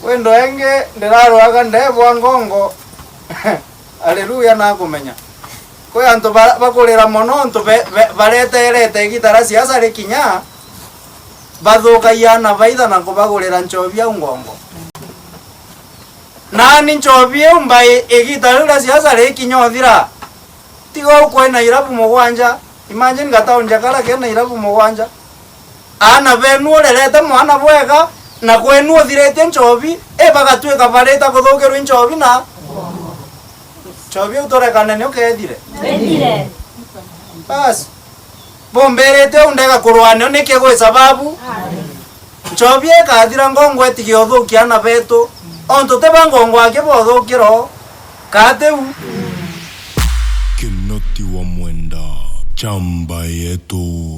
Wendo enge ndirarwaga ndebwa ngongo. Haleluya na kumenya. Kwa antu bakurira mono ntu barete gitara siasa rikinya bathuka yana baitha na kubagurira nchovia ngongo. Nani nchovia mbai igitara siasa rikinya othira. Tigo ko na irabu mugwanja. Imagine gata unjakala ke na irabu mugwanja. Ana benu orerete mwana bwega na kwenu othirete nchovi bagatwika bareta kuthukerwa nchovi na chovi utorekane nyo kethire Bendire. bas bomberete undega kurwane niki gwe sababu chovi ekathira ngongo etigio thukia na beto onto teba ngongo ake bothukiro kateu Kinoti wa mwenda chamba yetu.